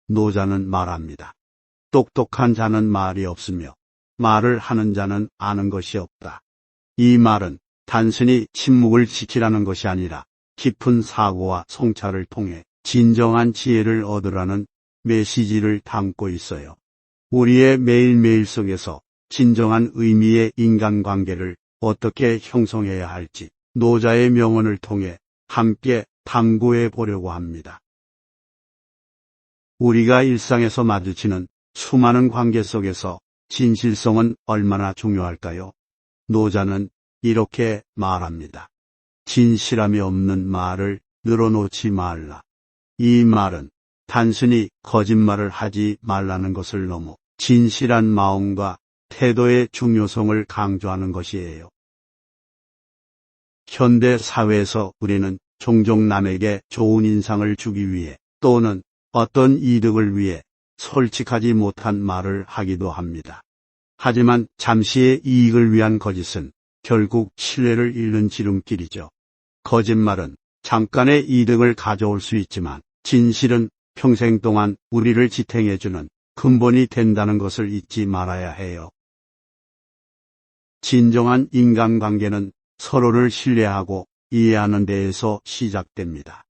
노자는 말합니다. 똑똑한 자는 말이 없으며 말을 하는 자는 아는 것이 없다. 이 말은 단순히 침묵을 지키라는 것이 아니라 깊은 사고와 성찰을 통해 진정한 지혜를 얻으라는 메시지를 담고 있어요. 우리의 매일매일 속에서 진정한 의미의 인간관계를 어떻게 형성해야 할지 노자의 명언을 통해 함께 탐구해 보려고 합니다. 우리가 일상에서 마주치는 수많은 관계 속에서 진실성은 얼마나 중요할까요? 노자는 이렇게 말합니다. 진실함이 없는 말을 늘어놓지 말라. 이 말은 단순히 거짓말을 하지 말라는 것을 넘어 진실한 마음과 태도의 중요성을 강조하는 것이에요. 현대 사회에서 우리는 종종 남에게 좋은 인상을 주기 위해 또는 어떤 이득을 위해 솔직하지 못한 말을 하기도 합니다. 하지만 잠시의 이익을 위한 거짓은 결국 신뢰를 잃는 지름길이죠. 거짓말은 잠깐의 이득을 가져올 수 있지만 진실은 평생 동안 우리를 지탱해주는 근본이 된다는 것을 잊지 말아야 해요. 진정한 인간관계는 서로를 신뢰하고 이해하는 데에서 시작됩니다.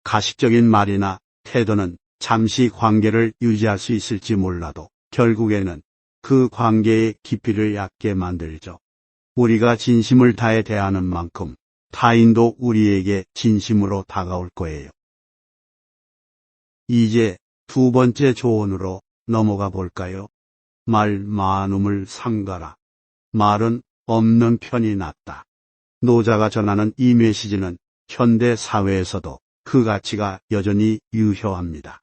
가식적인 말이나 태도는 잠시 관계를 유지할 수 있을지 몰라도 결국에는 그 관계의 깊이를 얕게 만들죠. 우리가 진심을 다해 대하는 만큼 타인도 우리에게 진심으로 다가올 거예요. 이제 두 번째 조언으로 넘어가 볼까요? 말 많음을 삼가라. 말은 없는 편이 낫다. 노자가 전하는 이 메시지는 현대 사회에서도 그 가치가 여전히 유효합니다.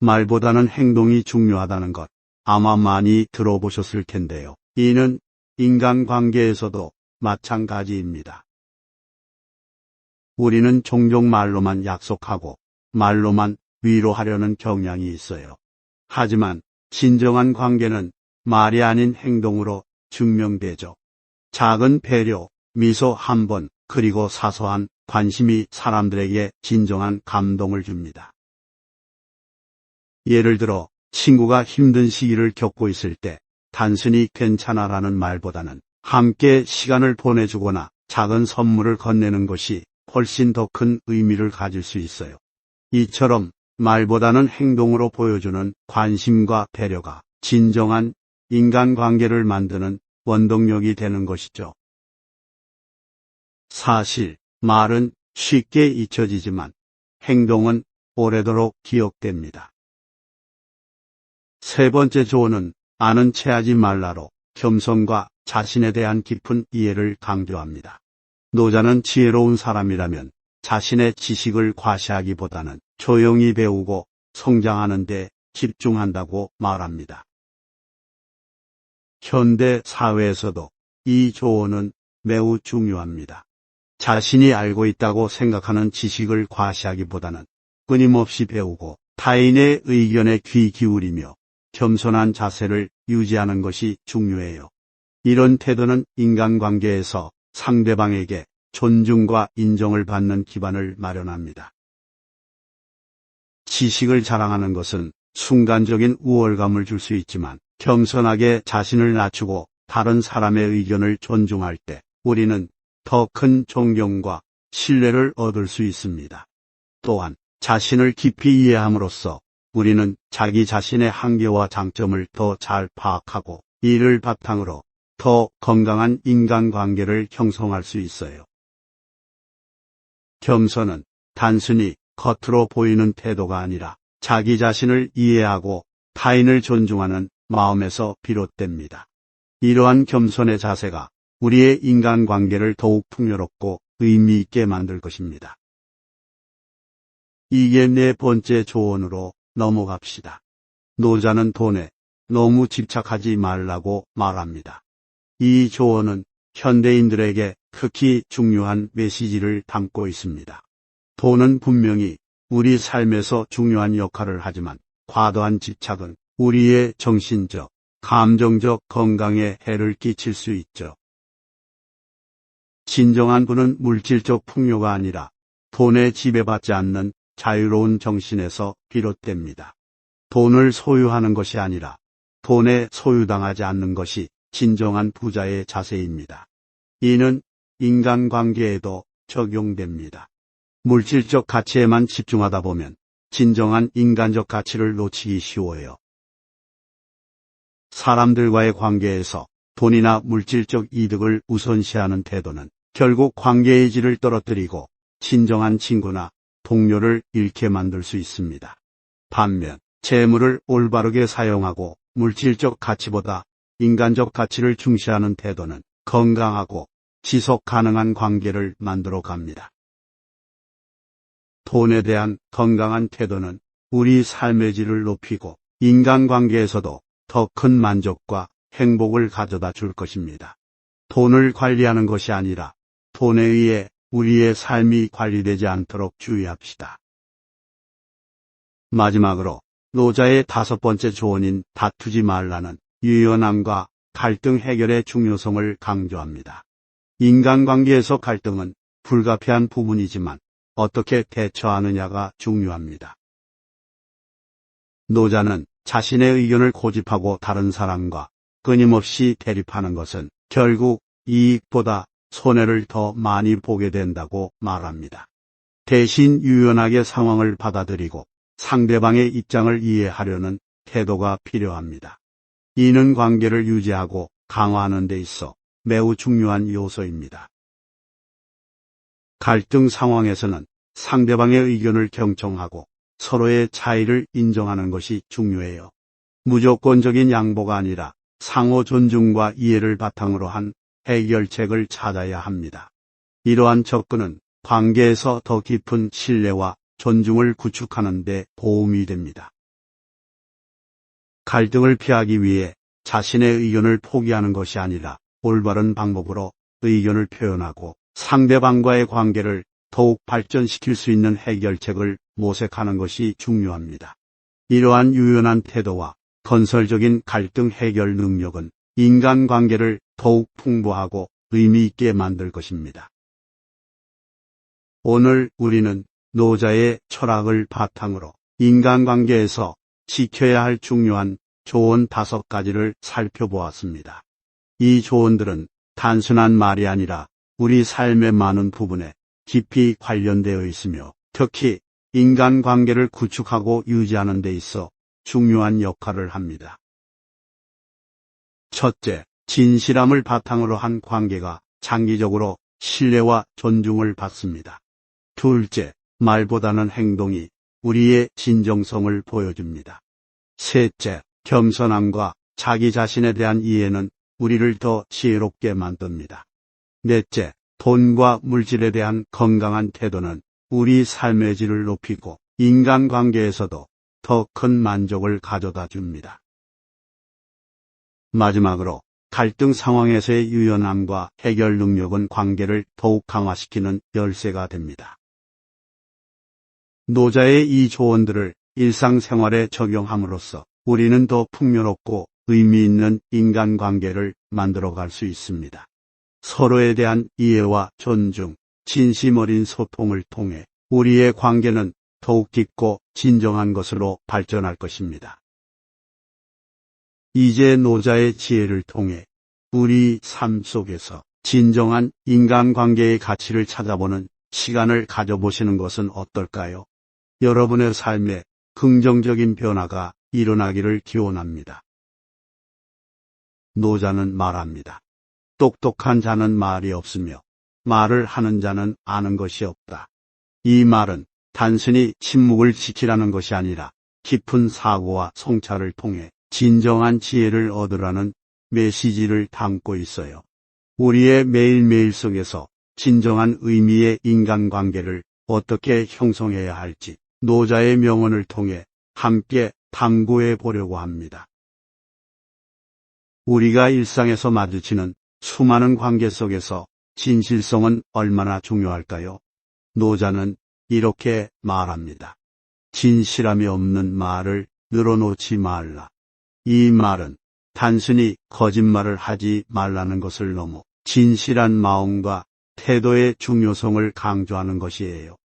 말보다는 행동이 중요하다는 것 아마 많이 들어보셨을 텐데요. 이는 인간관계에서도 마찬가지입니다. 우리는 종종 말로만 약속하고 말로만 위로하려는 경향이 있어요. 하지만 진정한 관계는 말이 아닌 행동으로 증명되죠. 작은 배려, 미소 한 번, 그리고 사소한 관심이 사람들에게 진정한 감동을 줍니다. 예를 들어 친구가 힘든 시기를 겪고 있을 때 단순히 괜찮아라는 말보다는 함께 시간을 보내주거나 작은 선물을 건네는 것이 훨씬 더 큰 의미를 가질 수 있어요. 이처럼 말보다는 행동으로 보여주는 관심과 배려가 진정한 인간관계를 만드는 원동력이 되는 것이죠. 사실 말은 쉽게 잊혀지지만 행동은 오래도록 기억됩니다. 세 번째 조언은 아는 체하지 말라로 겸손과 자신에 대한 깊은 이해를 강조합니다. 노자는 지혜로운 사람이라면 자신의 지식을 과시하기보다는 조용히 배우고 성장하는 데 집중한다고 말합니다. 현대 사회에서도 이 조언은 매우 중요합니다. 자신이 알고 있다고 생각하는 지식을 과시하기보다는 끊임없이 배우고 타인의 의견에 귀 기울이며 겸손한 자세를 유지하는 것이 중요해요. 이런 태도는 인간관계에서 상대방에게 존중과 인정을 받는 기반을 마련합니다. 지식을 자랑하는 것은 순간적인 우월감을 줄 수 있지만 겸손하게 자신을 낮추고 다른 사람의 의견을 존중할 때 우리는 더 큰 존경과 신뢰를 얻을 수 있습니다. 또한 자신을 깊이 이해함으로써 우리는 자기 자신의 한계와 장점을 더 잘 파악하고 이를 바탕으로 더 건강한 인간관계를 형성할 수 있어요. 겸손은 단순히 겉으로 보이는 태도가 아니라 자기 자신을 이해하고 타인을 존중하는 마음에서 비롯됩니다. 이러한 겸손의 자세가 우리의 인간관계를 더욱 풍요롭고 의미 있게 만들 것입니다. 이게 네 번째 조언으로 넘어갑시다. 노자는 돈에 너무 집착하지 말라고 말합니다. 이 조언은 현대인들에게 특히 중요한 메시지를 담고 있습니다. 돈은 분명히 우리 삶에서 중요한 역할을 하지만 과도한 집착은 우리의 정신적, 감정적 건강에 해를 끼칠 수 있죠. 진정한 부는 물질적 풍요가 아니라 돈에 지배받지 않는 자유로운 정신에서 비롯됩니다. 돈을 소유하는 것이 아니라 돈에 소유당하지 않는 것이 진정한 부자의 자세입니다. 이는 인간관계에도 적용됩니다. 물질적 가치에만 집중하다 보면 진정한 인간적 가치를 놓치기 쉬워요. 사람들과의 관계에서 돈이나 물질적 이득을 우선시하는 태도는 결국 관계의 질을 떨어뜨리고 진정한 친구나 동료를 잃게 만들 수 있습니다. 반면 재물을 올바르게 사용하고 물질적 가치보다 인간적 가치를 중시하는 태도는 건강하고 지속 가능한 관계를 만들어 갑니다. 돈에 대한 건강한 태도는 우리 삶의 질을 높이고 인간관계에서도 더 큰 만족과 행복을 가져다 줄 것입니다. 돈을 관리하는 것이 아니라 돈에 의해 우리의 삶이 관리되지 않도록 주의합시다. 마지막으로 노자의 5번째 조언인 다투지 말라는 유연함과 갈등 해결의 중요성을 강조합니다. 인간관계에서 갈등은 불가피한 부분이지만 어떻게 대처하느냐가 중요합니다. 노자는 자신의 의견을 고집하고 다른 사람과 끊임없이 대립하는 것은 결국 이익보다 손해를 더 많이 보게 된다고 말합니다. 대신 유연하게 상황을 받아들이고 상대방의 입장을 이해하려는 태도가 필요합니다. 이는 관계를 유지하고 강화하는 데 있어 매우 중요한 요소입니다. 갈등 상황에서는 상대방의 의견을 경청하고 서로의 차이를 인정하는 것이 중요해요. 무조건적인 양보가 아니라 상호 존중과 이해를 바탕으로 한 해결책을 찾아야 합니다. 이러한 접근은 관계에서 더 깊은 신뢰와 존중을 구축하는 데 도움이 됩니다. 갈등을 피하기 위해 자신의 의견을 포기하는 것이 아니라 올바른 방법으로 의견을 표현하고 상대방과의 관계를 더욱 발전시킬 수 있는 해결책을 모색하는 것이 중요합니다. 이러한 유연한 태도와 건설적인 갈등 해결 능력은 인간관계를 더욱 풍부하고 의미 있게 만들 것입니다. 오늘 우리는 노자의 철학을 바탕으로 인간관계에서 지켜야 할 중요한 조언 5가지를 살펴보았습니다. 이 조언들은 단순한 말이 아니라 우리 삶의 많은 부분에 깊이 관련되어 있으며 특히 인간관계를 구축하고 유지하는 데 있어 중요한 역할을 합니다. 첫째, 진실함을 바탕으로 한 관계가 장기적으로 신뢰와 존중을 받습니다. 둘째, 말보다는 행동이 우리의 진정성을 보여줍니다. 셋째, 겸손함과 자기 자신에 대한 이해는 우리를 더 지혜롭게 만듭니다. 넷째, 돈과 물질에 대한 건강한 태도는 우리 삶의 질을 높이고 인간관계에서도 더 큰 만족을 가져다 줍니다. 마지막으로 갈등 상황에서의 유연함과 해결 능력은 관계를 더욱 강화시키는 열쇠가 됩니다. 노자의 이 조언들을 일상생활에 적용함으로써 우리는 더 풍요롭고 의미 있는 인간관계를 만들어갈 수 있습니다. 서로에 대한 이해와 존중, 진심 어린 소통을 통해 우리의 관계는 더욱 깊고 진정한 것으로 발전할 것입니다. 이제 노자의 지혜를 통해 우리 삶 속에서 진정한 인간관계의 가치를 찾아보는 시간을 가져보시는 것은 어떨까요? 여러분의 삶에 긍정적인 변화가 일어나기를 기원합니다. 노자는 말합니다. 똑똑한 자는 말이 없으며 말을 하는 자는 아는 것이 없다. 이 말은 단순히 침묵을 지키라는 것이 아니라 깊은 사고와 성찰을 통해 진정한 지혜를 얻으라는 메시지를 담고 있어요. 우리의 매일매일 속에서 진정한 의미의 인간관계를 어떻게 형성해야 할지 노자의 명언을 통해 함께 탐구해 보려고 합니다. 우리가 일상에서 마주치는 수많은 관계 속에서 진실성은 얼마나 중요할까요? 노자는 이렇게 말합니다. 진실함이 없는 말을 늘어놓지 말라. 이 말은 단순히 거짓말을 하지 말라는 것을 넘어 진실한 마음과 태도의 중요성을 강조하는 것이에요.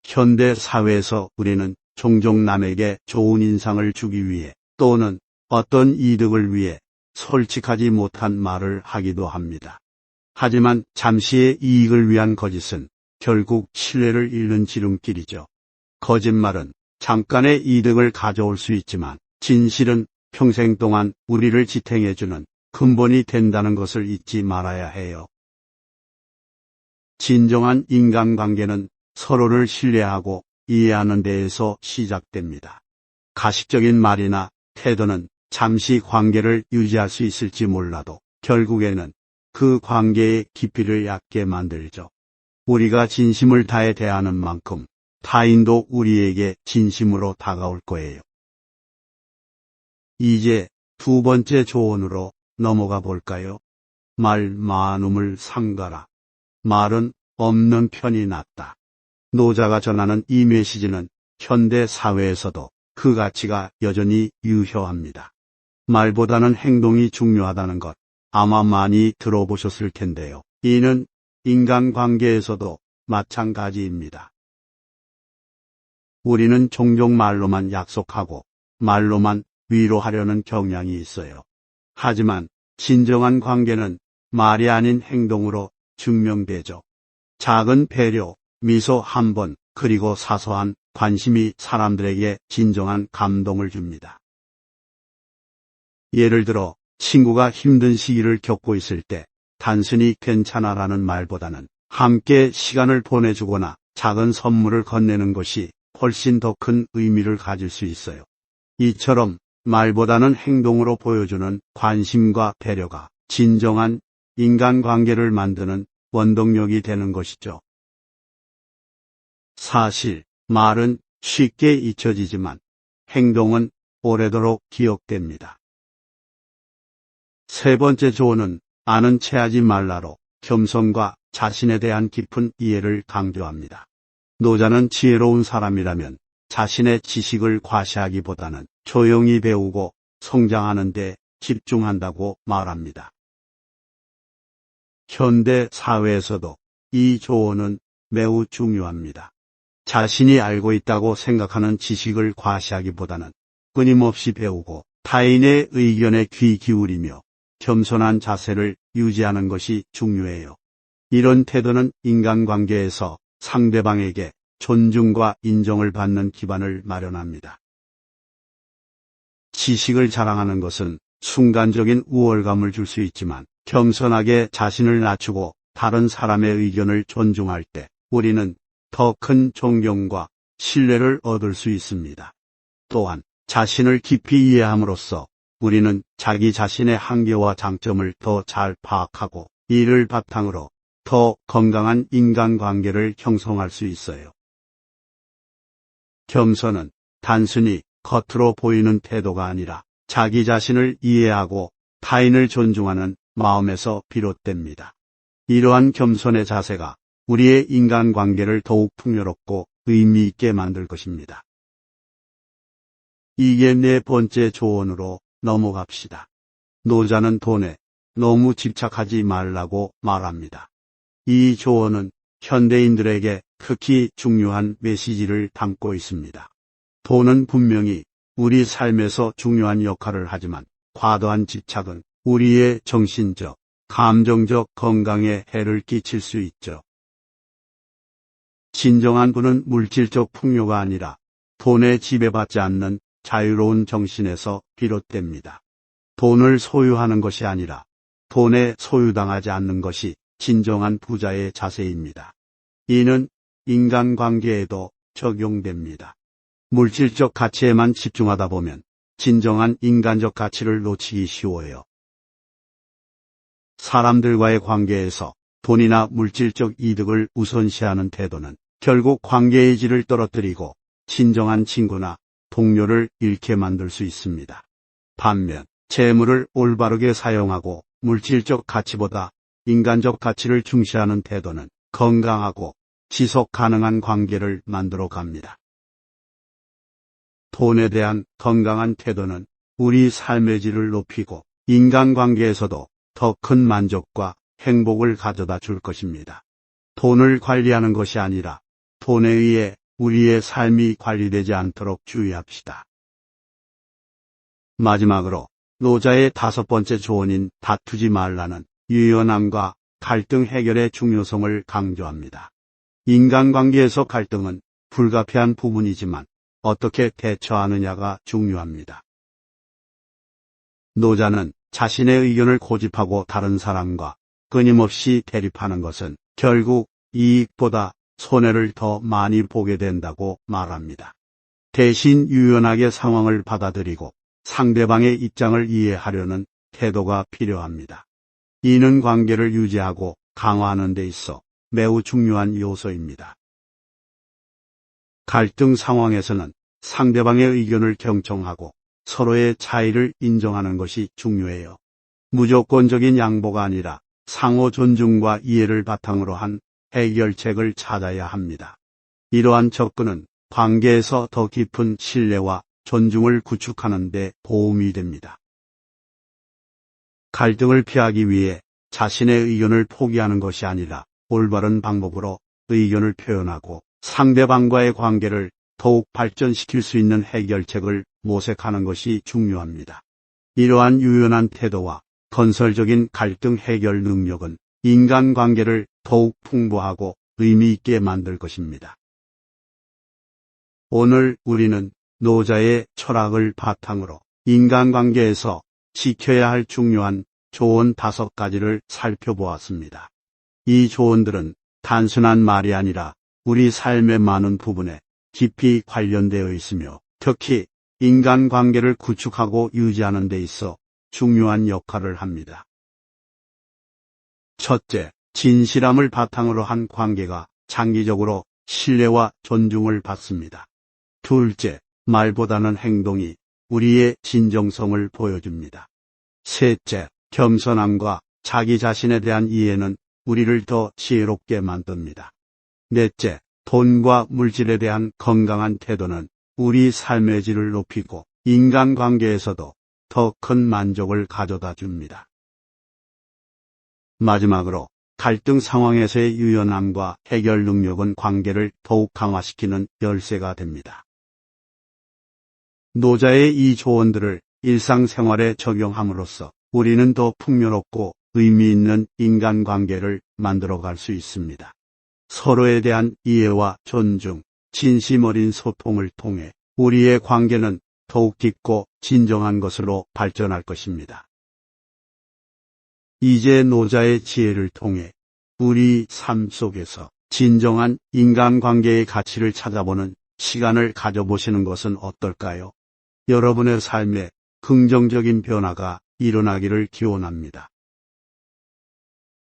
현대 사회에서 우리는 종종 남에게 좋은 인상을 주기 위해 또는 어떤 이득을 위해 솔직하지 못한 말을 하기도 합니다. 하지만 잠시의 이익을 위한 거짓은 결국 신뢰를 잃는 지름길이죠. 거짓말은 잠깐의 이득을 가져올 수 있지만 진실은 평생 동안 우리를 지탱해주는 근본이 된다는 것을 잊지 말아야 해요. 진정한 인간관계는 서로를 신뢰하고 이해하는 데에서 시작됩니다. 가식적인 말이나 태도는 잠시 관계를 유지할 수 있을지 몰라도 결국에는 그 관계의 깊이를 얕게 만들죠. 우리가 진심을 다해 대하는 만큼 타인도 우리에게 진심으로 다가올 거예요. 이제 두 번째 조언으로 넘어가 볼까요? 말 많음을 삼가라. 말은 없는 편이 낫다. 노자가 전하는 이 메시지는 현대 사회에서도 그 가치가 여전히 유효합니다. 말보다는 행동이 중요하다는 것 아마 많이 들어보셨을 텐데요. 이는 인간관계에서도 마찬가지입니다. 우리는 종종 말로만 약속하고 말로만 위로하려는 경향이 있어요. 하지만 진정한 관계는 말이 아닌 행동으로 증명되죠. 작은 배려, 미소 한 번, 그리고 사소한 관심이 사람들에게 진정한 감동을 줍니다. 예를 들어 친구가 힘든 시기를 겪고 있을 때 단순히 괜찮아라는 말보다는 함께 시간을 보내주거나 작은 선물을 건네는 것이 훨씬 더 큰 의미를 가질 수 있어요. 이처럼 말보다는 행동으로 보여주는 관심과 배려가 진정한 인간관계를 만드는 원동력이 되는 것이죠. 사실 말은 쉽게 잊혀지지만 행동은 오래도록 기억됩니다. 세 번째 조언은 아는 체하지 말라로 겸손과 자신에 대한 깊은 이해를 강조합니다. 노자는 지혜로운 사람이라면 자신의 지식을 과시하기보다는 조용히 배우고 성장하는 데 집중한다고 말합니다. 현대 사회에서도 이 조언은 매우 중요합니다. 자신이 알고 있다고 생각하는 지식을 과시하기보다는 끊임없이 배우고 타인의 의견에 귀 기울이며 겸손한 자세를 유지하는 것이 중요해요. 이런 태도는 인간관계에서 상대방에게 존중과 인정을 받는 기반을 마련합니다. 지식을 자랑하는 것은 순간적인 우월감을 줄 수 있지만 겸손하게 자신을 낮추고 다른 사람의 의견을 존중할 때 우리는 더 큰 존경과 신뢰를 얻을 수 있습니다. 또한 자신을 깊이 이해함으로써 우리는 자기 자신의 한계와 장점을 더 잘 파악하고 이를 바탕으로 더 건강한 인간관계를 형성할 수 있어요. 겸손은 단순히 겉으로 보이는 태도가 아니라 자기 자신을 이해하고 타인을 존중하는 마음에서 비롯됩니다. 이러한 겸손의 자세가 우리의 인간관계를 더욱 풍요롭고 의미 있게 만들 것입니다. 이게 네 번째 조언으로 넘어갑시다. 노자는 돈에 너무 집착하지 말라고 말합니다. 이 조언은 현대인들에게 특히 중요한 메시지를 담고 있습니다. 돈은 분명히 우리 삶에서 중요한 역할을 하지만 과도한 집착은 우리의 정신적, 감정적 건강에 해를 끼칠 수 있죠. 진정한 부는 물질적 풍요가 아니라 돈에 지배받지 않는 자유로운 정신에서 비롯됩니다. 돈을 소유하는 것이 아니라 돈에 소유당하지 않는 것이 진정한 부자의 자세입니다. 이는 인간관계에도 적용됩니다. 물질적 가치에만 집중하다 보면 진정한 인간적 가치를 놓치기 쉬워요. 사람들과의 관계에서 돈이나 물질적 이득을 우선시하는 태도는 결국 관계의 질을 떨어뜨리고 진정한 친구나 동료를 잃게 만들 수 있습니다. 반면 재물을 올바르게 사용하고 물질적 가치보다 인간적 가치를 중시하는 태도는 건강하고 지속 가능한 관계를 만들어 갑니다. 돈에 대한 건강한 태도는 우리 삶의 질을 높이고 인간관계에서도 더 큰 만족과 행복을 가져다 줄 것입니다. 돈을 관리하는 것이 아니라 돈에 의해 우리의 삶이 관리되지 않도록 주의합시다. 마지막으로 노자의 5번째 조언인 다투지 말라는 유연함과 갈등 해결의 중요성을 강조합니다. 인간관계에서 갈등은 불가피한 부분이지만 어떻게 대처하느냐가 중요합니다. 노자는 자신의 의견을 고집하고 다른 사람과 끊임없이 대립하는 것은 결국 이익보다 손해를 더 많이 보게 된다고 말합니다. 대신 유연하게 상황을 받아들이고 상대방의 입장을 이해하려는 태도가 필요합니다. 이는 관계를 유지하고 강화하는 데 있어 매우 중요한 요소입니다. 갈등 상황에서는 상대방의 의견을 경청하고 서로의 차이를 인정하는 것이 중요해요. 무조건적인 양보가 아니라 상호 존중과 이해를 바탕으로 한 해결책을 찾아야 합니다. 이러한 접근은 관계에서 더 깊은 신뢰와 존중을 구축하는 데 도움이 됩니다. 갈등을 피하기 위해 자신의 의견을 포기하는 것이 아니라 올바른 방법으로 의견을 표현하고 상대방과의 관계를 더욱 발전시킬 수 있는 해결책을 모색하는 것이 중요합니다. 이러한 유연한 태도와 건설적인 갈등 해결 능력은 인간관계를 더욱 풍부하고 의미 있게 만들 것입니다. 오늘 우리는 노자의 철학을 바탕으로 인간관계에서 지켜야 할 중요한 조언 5가지를 살펴보았습니다. 이 조언들은 단순한 말이 아니라 우리 삶의 많은 부분에 깊이 관련되어 있으며 특히 인간관계를 구축하고 유지하는 데 있어 중요한 역할을 합니다. 첫째, 진실함을 바탕으로 한 관계가 장기적으로 신뢰와 존중을 받습니다. 둘째, 말보다는 행동이 우리의 진정성을 보여줍니다. 셋째, 겸손함과 자기 자신에 대한 이해는 우리를 더 지혜롭게 만듭니다. 넷째, 돈과 물질에 대한 건강한 태도는 우리 삶의 질을 높이고 인간관계에서도 더 큰 만족을 가져다 줍니다. 마지막으로 갈등 상황에서의 유연함과 해결 능력은 관계를 더욱 강화시키는 열쇠가 됩니다. 노자의 이 조언들을 일상생활에 적용함으로써 우리는 더 풍요롭고 의미 있는 인간관계를 만들어갈 수 있습니다. 서로에 대한 이해와 존중, 진심 어린 소통을 통해 우리의 관계는 더욱 깊고 진정한 것으로 발전할 것입니다. 이제 노자의 지혜를 통해 우리 삶 속에서 진정한 인간관계의 가치를 찾아보는 시간을 가져보시는 것은 어떨까요? 여러분의 삶에 긍정적인 변화가 일어나기를 기원합니다.